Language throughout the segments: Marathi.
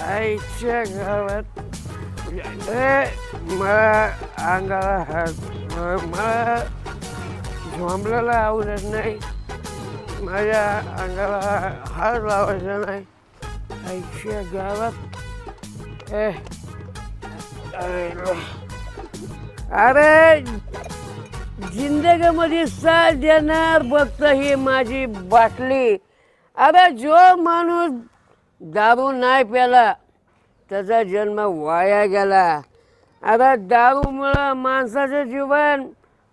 आईच्या गावात मला अंगाला हात मला झोंबलेला आवडत नाही. माझ्या अंगाला हात लावायचा नाही. आईच्या गावात अरे जिंदगीमध्ये साथ देणार फक्त ही माझी बाटली. अरे जो माणूस दारू नाही प्याला त्याचा जन्म वाया गेला. अरे दारूमुळं माणसाचं जीवन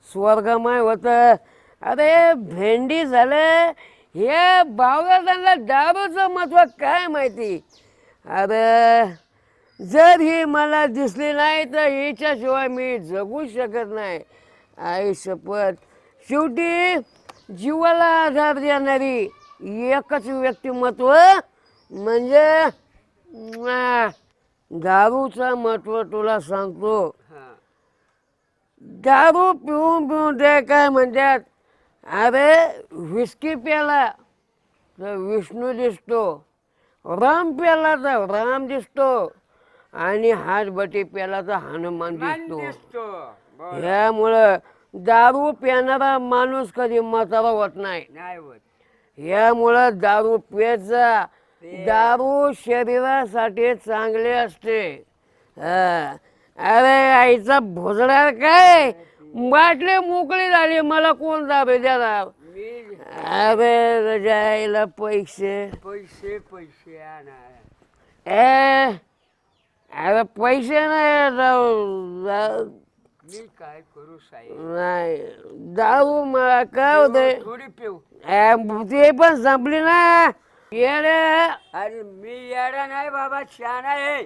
स्वर्गमय होतं. अरे भेंडी झालं हे बावळ्यांना दारूचं महत्त्व काय माहिती. अरे जर ही मला दिसली नाही तर हिच्याशिवाय मी जगू शकत नाही. आई शपथ. शेवटी जीवाला आधार देणारी एकच व्यक्तिमत्व म्हणजे दारूचं महत्त्व तुला सांगतो. दारू पिऊन पिऊन ते काय म्हणतात, अरे विस्की प्याला तर विष्णू दिसतो, राम प्याला तर राम दिसतो आणि हातबटी प्याला तर हनुमान दिसतो. ह्यामुळं दारू पिणारा माणूस कधी म्हातारा होत नाही. ह्यामुळं दारू प्यायचा. दारू शरीरासाठी चांगले असते. अरे आईचा भोजडा काय बाटली मोकळी झाली मला कोण दारू देणार. अरे रजायला पैसे पैसे पैसे अरे पैसे नाही. मी काय करू साहेब. नाही दारू मला काय होते थोडी पिऊ. ते पण संपली ना येड्या. अरे मी येडा नाही बाबा शहाणा आहे.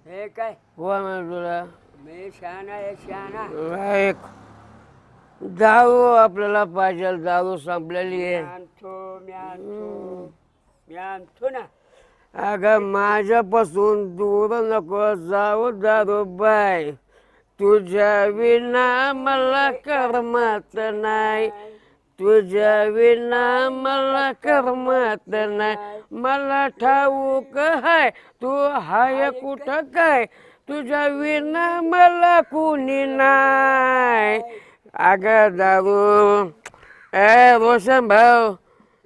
हे काय हो म्हण तुला मी शहाणा आहे शहाणा. एक दारू आपल्याला पाहिजे. दारू संपलेली आहे. मी आणतो ना. अगं माझ्यापासून दूर नको जाऊ दारू बाय. तुझ्या विना मला करमत नाही. तुझ्या विना मला करमत नाही. मला ठाऊक हाय तू हाय कुठं काय. तुझ्या विना मला कुणी नाही. अगं दारू रोशन भाऊ.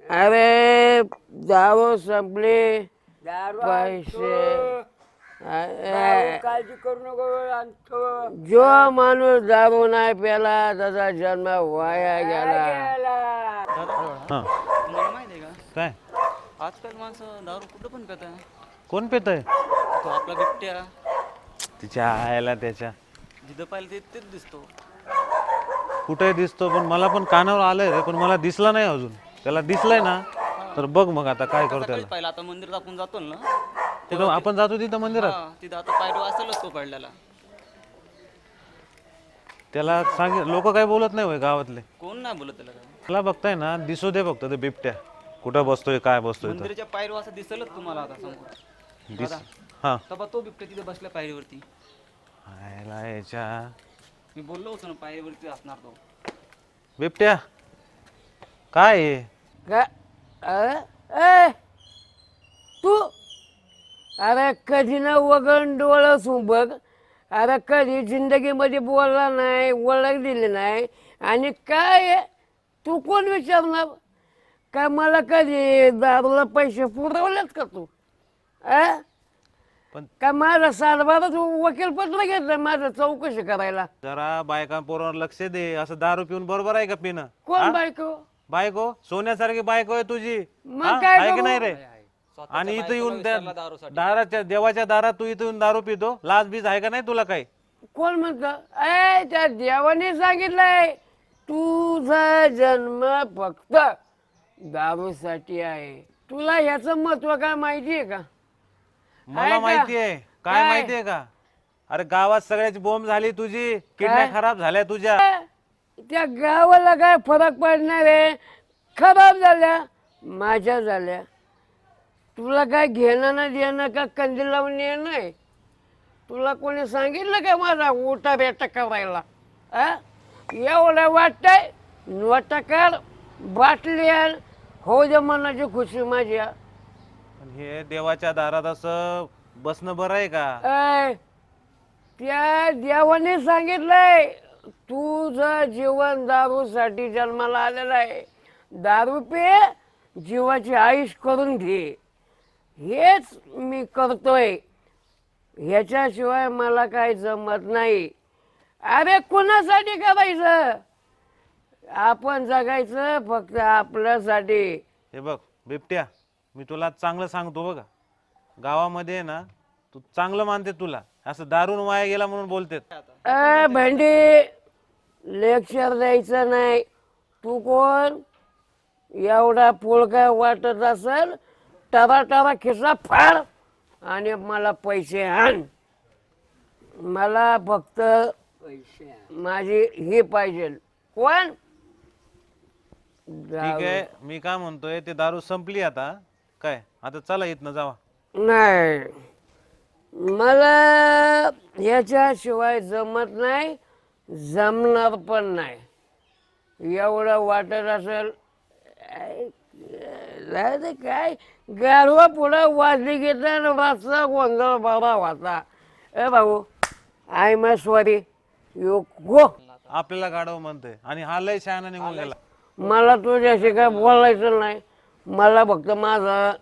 अरे दारू संपली. पैसे काळजी करू नको. जो माणूस दारू नाही प्याला त्याचा जन्म वाया गेला. तुम्हाला माहिती आहे का काय आजकाल माणसं दारू कुठं पण पित आहे. कोण पितय? तो आपला बिबट्या तिच्या आयला त्याच्या जिथं पाहिलं तेच दिसतो. कुठे दिसतो पण मला पण कानावर आलंय रे, पण मला दिसला नाही अजून. त्याला दिसलंय ना तर बघ मग आता काय करतो त्याला. पाहिलं आता मंदिरात आपण जातो ना तिथं आपण जातो तिथं मंदिरात. तिथं आता पायरो असेलच तो पडलेला. त्याला सांग लोक काय बोलत नाही होय गावातले. कोण नाही बोलत त्याला काय. त्याला बघताय ना दिसू दे फक्त ते बिबट्या कुठं बसतोय काय बसतोय तर. मंदिराच्या पायरो असं दिसलच तुम्हाला आता सांगतो. दिस हा तबा तो बिबट्या तिथे बसल्या पायरीवरती. आयला याच्या मी बोललो होतो ना पायरीवरती असणार तो बिबट्या. काय आहे? तू अरे कधी ना वगण डोळं बघ. अरे कधी जिंदगीमध्ये बोलला नाही, ओळख दिली नाही आणि काय तू कोण विचारणार. काय मला कधी दारूला पैसे पुरवलेत का तू? पण का माझा सातबारा तू वकीलपत्र घेतलं माझं चौकशी करायला. जरा बायका पोरावर लक्ष दे. असं दारू पिऊन बरोबर आहे का पिणं? कोण बायको? बायको सोन्यासारखी बायको आहे तुझी. मग काय आहे की करू? नाही रे? आणि इथं येऊन त्या दाराच्या देवाच्या दारात तू इथं येऊन दारू पितो. लाज बीज आहे का नाही तुला काही? कोण म्हणतं? त्या देवाने सांगितलंय तुझा जन्म फक्त दारूसाठी आहे. तुला ह्याचं महत्व काय माहिती आहे का? मला माहिती आहे. काय माहितीये का? अरे गावात सगळ्याची बोंब झाली तुझी. किडन्या खराब झाल्या तुझ्या. त्या गावाला काय फरक पडणार आहे? खराब झाल्या माझ्या झाल्या. तुला काय घेणं ना देणं का कंदील लावून येणं? तुला कोणी सांगितलं का माझा उठा बेटा करायला? एवढं वाटतंय नोटकार बाटली हो दे मनाची खुशी माझ्या. पण हे देवाच्या दारात असं बसणं बरं आहे का? ऐ, त्या देवाने सांगितलंय तुझं जीवन दारूसाठी जन्माला आलेलं आहे. दारू पे, जीवाची आयुष करून घे. हेच मी करतोय. ह्याच्याशिवाय मला काही जमत नाही. अरे कुणासाठी करायचं? आपण जगायचं फक्त आपल्यासाठी. हे बघ बिबट्या, मी तुला चांगलं सांगतो बघा, गावामध्ये आहे ना तू चांगलं मानते, तुला असं दारून वाया गेला म्हणून बोलते. भेंडी, लेक्चर द्यायचं नाही. तू कोण? एवढा पोळका वाटत असेल टरा टरा खिसा फाड आणि मला पैसे आण. मला फक्त माझी हे पाहिजे. कोण? ठीक आहे, मी काय म्हणतोय, ते दारू संपली आता काय, आता चला इथनं जावा. नाही, मला ह्याच्याशिवाय जमत नाही, जमणार पण नाही. एवढं वाटत असेल काय गारवा पुढं वाजली घेतला वाजता गोंधळ बाबा वाचा. ए भाऊ, I am sorry, you go. आपल्याला गाडव म्हणतोय आणि हा लय शहाणा निघून गेला. मला तुझ्याशी काय बोलायचं नाही. मला फक्त माझं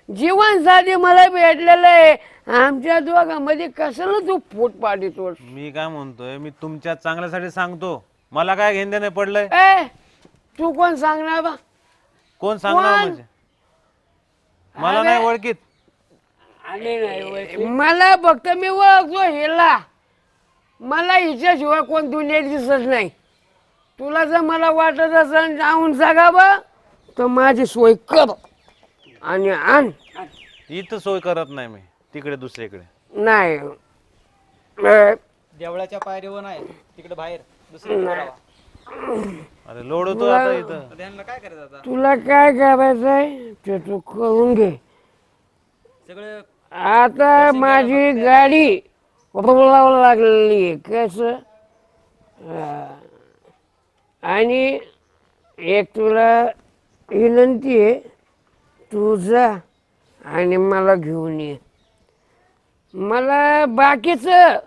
जीवनसाथी मला भेटलेलं आहे. आमच्या दोघांमध्ये कशाला तू फूट पाडतोस? मी काय म्हणतोय, मी तुमच्या चांगल्यासाठी सांगतो, मला काय घेणं नाही पडलंय. ए, तू कोण सांगणार बा? कोण सांगणार म्हणजे? मला नाही ओळखीत. मला फक्त मी ओळखतो हिला. मला हिच्याशिवाय कोण दुनियेत दिसत नाही. तुला जर मला वाटत असेल जाऊन जागावं तर माझी सोय कर आणि आण. इथं सोय करत नाही मी, तिकडे दुसरीकडे. नाही, देवळाच्या पायरीवर नाही, तिकडे बाहेर दुसरीकडे. अरे लोड होतो आता इथं. ध्यानला काय करायचं आता? तुला काय करायचंय ते तू करून घे. सगळं आता माझी गाडी रुळावं लागलेली आहे. कसं? आणि एक तुला विनंती आहे, तू जा आणि मला घेऊन ये. मला बाकीचं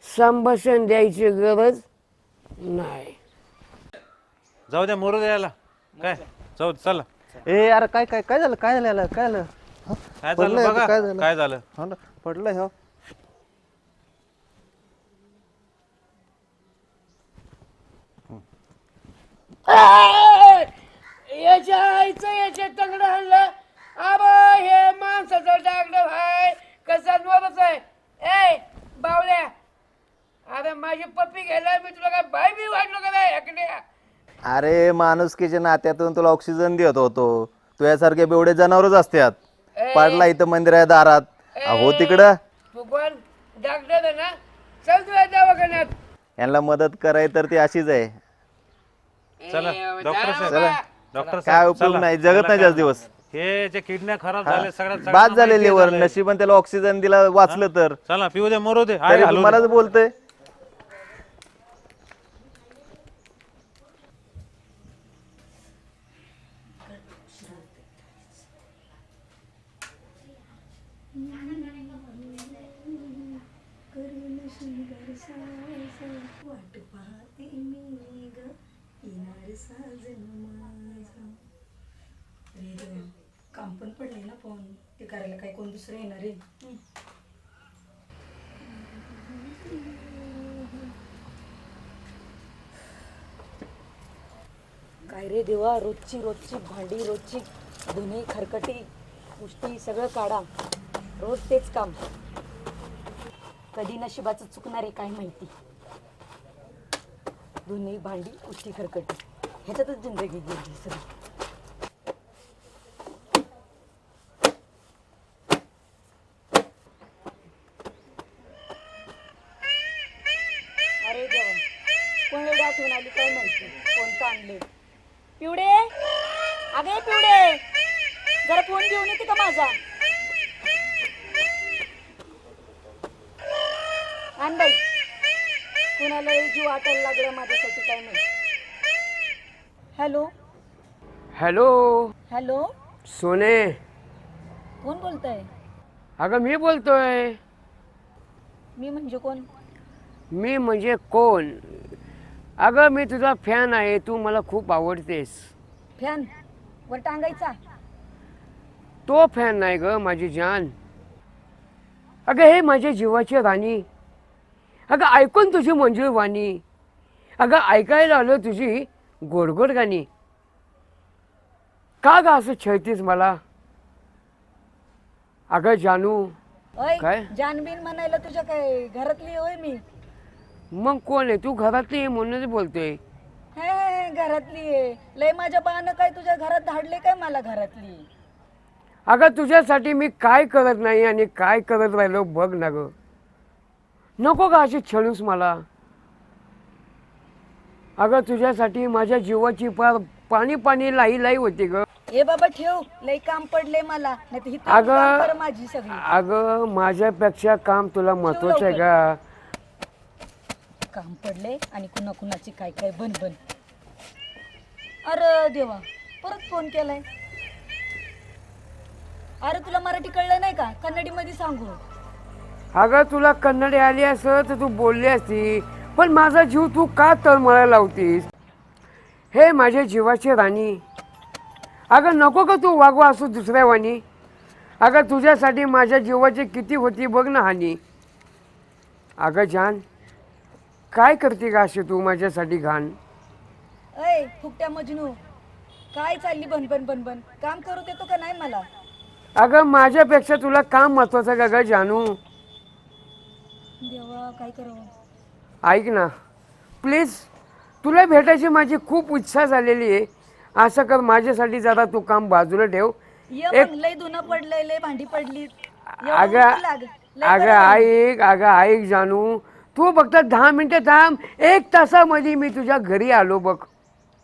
संभाषण द्यायची गरज नाही. जाऊ द्या, मोरू द्यायला काय, जाऊ दे, चला. ए अरे काय काय काय झालं, काय झालं याला? काय झालं? काय पडलंय झालं आता, बघा, काय झालं? काय झालं. हो ना, पडलंय हो. याच्या आईचं याच्या तंगड आणलं. अरे हे माणसाचं डागडं आहे, कसा नवरच आहे. ए बावल्या, अरे माझी पप्पी घ्यायला मी तुला काय बाय बी वाटलो का नाही एकड्या? अरे माणुसकीच्या नात्यातून तुला ऑक्सिजन देत होतो. तुझ्यासारखे बेवडे जनावरच असतात. पडला इथं मंदिरा दारात. हो तिकडं तू पण डॉक्टर आहे ना? चल तुझ्या दवाखान्यात. यांना मदत कराय तर ती अशीच आहे. चला डॉक्टर साहेब, डॉक्टर काय साहेब, उपयोग चला. नाही, जगत नाही जास्त दिवस. हे जे किडन्या खराब झाले सगळ्यात बाद झाले लिव्हर. नशिबन त्याला ऑक्सिजन दिला, वाचलं तर. चला पिऊ दे, मरू दे. तरी तुम्हालाच बोलतोय. काम पण पडले ना, पण ते करायला काय कोण दुसरं येणार आहे? काय रे देवा, रोजची रोजची भांडी, रोजची धुणी, खरकटी, उष्टी सगळं काढा. रोज तेच काम. कधी नशिबाचं चुकणार आहे काय माहिती. धुणी, भांडी, उष्टी, खरकटी ह्याच्यातच जिंदगी गेली सगळी. अरे देवा, कोण एवढी आठवण आली काय माहिती. कोणतं आणले? पिवडे, अगे पिवडे, जरा फोन घेऊन येते का माझा? आण बाई, कुणाला जीव वाटायला लागला माझ्यासाठी काय माहिती. हॅलो हॅलो हॅलो, सोने, कोण बोलतंय? अगं मी बोलतोय. मी म्हणजे कोण? मी म्हणजे कोण? अगं मी तुझा फॅन आहे, तू मला खूप आवडतेस. फॅन वर टांगायचा? तो फॅन नाही ग माझी जान. अगं हे माझ्या जीवाची राणी. अगं ऐकून तुझी मंजूळ वाणी. अगं ऐकायला आलो तुझी गोडगोड गाणी. का ग असं छळतीस मला? अगं जानू. ओय काय? जानबीन म्हणायला तुझ्या काय घरातली होय मी? मग कोण आहे? तू घरातली आहे म्हणूनच बोलतोय. हे घरातली आहे. लय माझ्या बानं काय तुझ्या घरात धाडले काय मला घरातली? अगं तुझ्यासाठी मी काय करत नाही आणि काय करत राहिलो बघ ना ग. नको का अशी छळूस मला? अगं तुझ्यासाठी माझ्या जीवाची पार पाणी पाणी लाई लाई होती ग. ए बाबा ठेव, लय काम पडले मला. नाही तर हिथं अगं काम कर माझी सगळी. अगं माझ्यापेक्षा काम तुला महत्वाचं आहे का? काम पडले आणि कुणा कुणाची काय काय बनबन. अरे देवा, परत फोन केलाय. अरे तुला मराठी कळलं नाही का? कन्नडी मध्ये सांगू. अगं तुला कन्नडी आली असं तर तू बोलली असती, पण माझा जीव तू का तळमळायला लावतीस? हे माझ्या जीवाची राणी. अगं नको का तू वागवा असू दुसऱ्या वाणी. अगं तुझ्यासाठी माझ्या जीवाची किती होती बघ ना हानी. अगं जान, काय करते का अशी तू माझ्यासाठी घाण? अय फुकट्या मजनू, काय चालली बनबन बनबन? काम करू देतो का नाही मला? अगं माझ्यापेक्षा तुला काम महत्वाचं का ग जानू? देवा काय करावं? ऐक ना प्लीज, तुला भेटायची माझी खूप इच्छा झालेली आहे. असं कर, माझ्यासाठी जरा तू काम बाजूला ठेव. ये एक- मग, लय धुणं पडलंय, लय भांडी पडली. अगं अगं ऐक जानू, तू फक्त 10 मिनिटं थांब. 1 तासामध्ये मी तुझ्या घरी आलो बघ.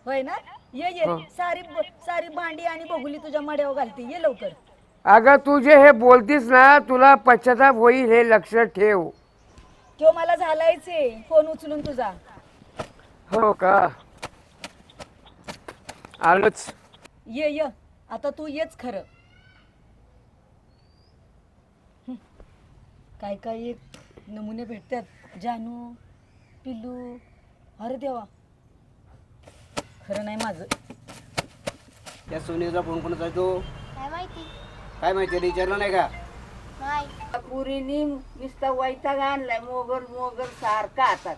होय ना? ये ये, सारी भांडी आणि बघुली तुझ्या मड्यावर घालते. ये लवकर. अगं तू जे हे बोलतीस ना, तुला पश्चाताप होईल हे लक्षात ठेव. तो मला झालायचे फोन उचलून तुझा. हो का? आलोच. ये ये, आता तू येच खरं. काय काय एक नमुने भेटतात. जानू, पिल्लू. अरे देवा, खरं नाही माझं. त्या सोनीचा फोन कोणाचा आहे तो? काय माहिती? काय माहिती रे, विचारलं नाही का? नाही. पुरीनी नुसता वैताग आणलाय. मोगल मोगल सारखा आता.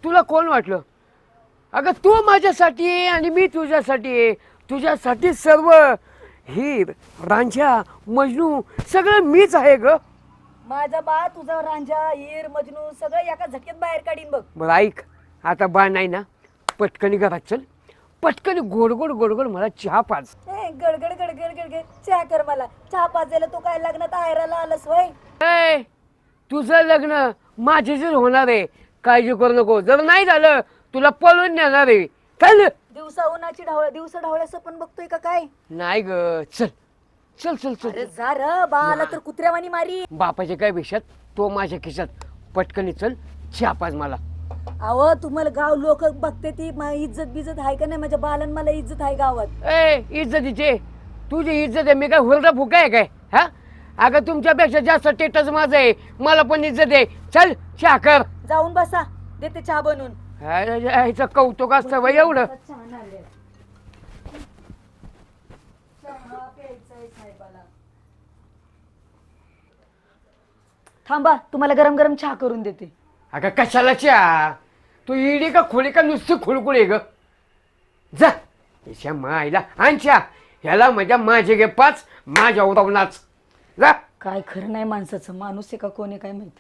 तुला कोण वाटलं? अगं तू माझ्यासाठी आहे आणि मी तुझ्यासाठी आहे. तुझ्यासाठी सर्व हीर, रांझा, मजनू सगळं मीच आहे ग. माझा बा तुझा रांझा, हीर, मजनू सगळं एका झटक्यात बाहेर काढीन बघ. बरं ऐक, आता बा नाही ना, पटकनी घरात चल. पटकनी गोडगोड गोडगोड मला चहा पाज. गडगड गडगड गडगड चहा कर मला. चहा पाजायला तो काय लग्नात आहेराला आलास होय? ए, तुझं लग्न माझ्याशीच होणार आहे, काळजी करू नको. जर नाही झालं तुला पळून नेणार आहे. चल. दिवसा उन्हाची दिवसा ढवळ्याचं पण बघतोय का काय? नाही ग, चल चल चल चल. अरे जा र, बा आला तर कुत्र्यावानी मारी. बापाच्या काय विषयात, तो माझ्या खिशात. पटकनी चल, चहा पाज मला. अहो तुम्हाला गाव लोक बघते ती इज्जत बिजत आहे का नाही? माझ्या बालन मला इज्जत आहे गावात. ए, इज्जतीचे तुझी इज्जत आहे, मी काय हुरडा फुका आहे काय? हा, अगं तुमच्यापेक्षा जास्त टेटस माझं आहे, मला पण इज्जत आहे. चल चहा कर. जाऊन बसा, देते चहा बनवून. ह्याचं कौतुक असतं बाई एवढं. थांबा, तुम्हाला गरम गरम चहा करून देते. अगं कशाला चहा? तू इडी का खोली का नुसती खुळकुळी ग? जा याच्या मायला आण चहा. ह्याला माझे घे 5, माझ्या उदावनाच. जा. काय खरं नाही माणसाचं, माणूस आहे का कोणी काय माहित.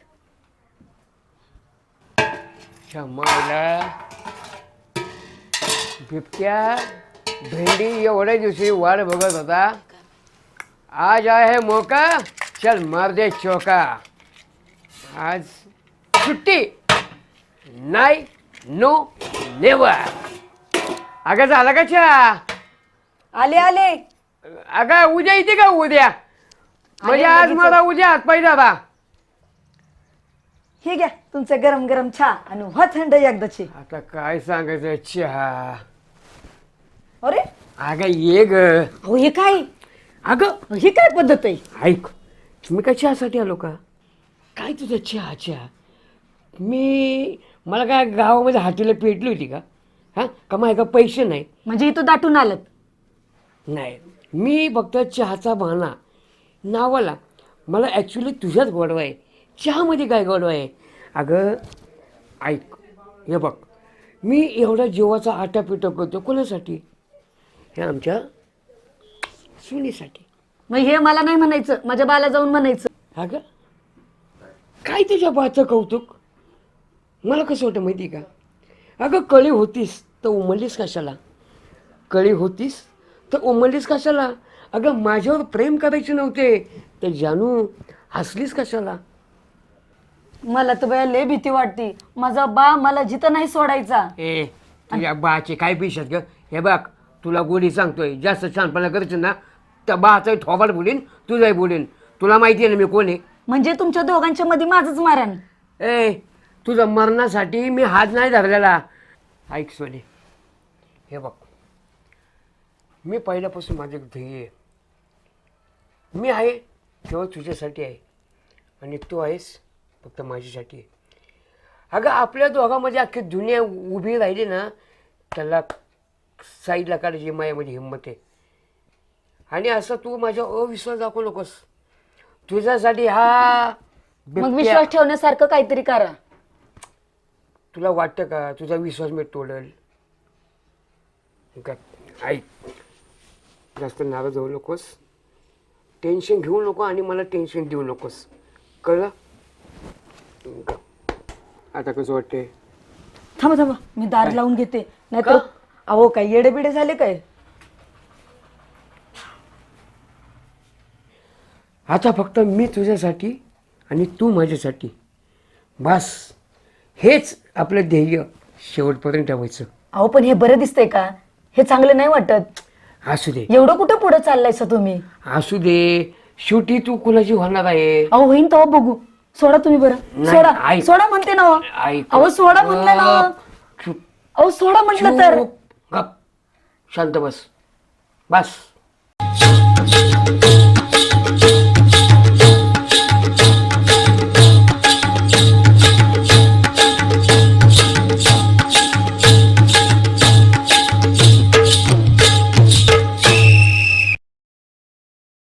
मायला बिबट्या भेंडी एवढ्या दिवशी वाट बघत होता. आज आहे मौका, चल मार दे चौका. आज सुट्टी नाही, नो नेवर. अगं झाला का चहा? आले आले. अगं उद्या येते का? उद्या म्हणजे आज लगेच. मला उद्या हातपाय दादा. हे घ्या तुमचं गरम गरम चहा आणि व्हा थंड एकदाची. आता काय सांगायचं चहा? अरे अगं ये ग. अहो हे काय? अगं ही काय पद्धत आहे? ऐक, मी काय चहासाठी आलो का? काय तुझं चहा? मला काय गावामध्ये हातीला पेटली होती का? हां, का माझ्या का पैसे नाही? म्हणजे इथं दाटून आलं? नाही, मी फक्त चहाचा बहाणा नावाला. मला ॲक्च्युली तुझ्याच गोडवा आहे. चहामध्ये काय गोडवा आहे? अगं ऐक, हे बघ, मी एवढा जीवाचा आटापिटा करतो कोणासाठी? हे आमच्या सुनीसाठी. मग हे मला नाही म्हणायचं, माझ्या बाला जाऊन म्हणायचं. अगं काय तुझ्या बाचं कौतुक? मला कसं वाटतं माहिती का? अगं कळी होतीस तर उमललीस कशाला? कळी होतीस तर उमललीस कशाला? अगं माझ्यावर प्रेम करायचे नव्हते तर जानू हसलीस कशाला? मला तर बाया लय भीती वाटते. माझा बा मला जिथं नाही सोडायचा. ए तुझ्या बाचे काय पिशात ग? हे बघ, तुला गोडी सांगतोय, जास्त छानपणा करायचं ना त्या बाचाही थोबाड बोलीन, तुझाही बोलीन. तुला माहिती आहे ना मी कोण आहे? म्हणजे तुमच्या दोघांच्या मध्ये माझंच मारण. ए तुझं मरणासाठी मी हात नाही धरलेला. ऐक सोने, हे बघ, मी पहिल्यापासून माझं ध्येय आहे. मी आहे केवळ तुझ्यासाठी आहे आणि तू आहेस फक्त माझ्यासाठी आहे. अगं आपल्या दोघांमध्ये अख्खी दुनिया उभी राहिली ना, त्याला साईडला काढायची माझ्यामध्ये हिंमत आहे. आणि असं तू माझ्या अविश्वास दाखवू नकोस. तुझ्यासाठी हा मग विश्वास ठेवण्यासारखं काहीतरी करा. तुला वाटतं का तुझा विश्वास मी तोडेल? ऐक, जास्त नाराज होऊ नकोस, टेन्शन घेऊ नको आणि मला टेन्शन देऊ नकोस, कळलं? आता कसं वाटते? थांबा मी दार लावून घेते, नाहीतर अहो काय येडेबिडे झाले काय? आता फक्त मी तुझ्यासाठी आणि तू माझ्यासाठी, बस. हेच आपलं ध्येय शेवटपर्यंत ठेवायचं. अहो पण हे बरं दिसतंय का? हे चांगलं नाही वाटत. असू दे, एवढं कुठं पुढे चाललायसा तुम्ही? असू दे, शेवटी तू कुणाची होणार आहे? अहो होईन तेव्हा बघू. सोडा तुम्ही बरं, नाही, सोडा ऐक. सोडा म्हणते ना. ऐक. अहो सोडा म्हणलं ना. चुप, अहो सोडा म्हटलं तर. चुप, गप, शांत बस, बस.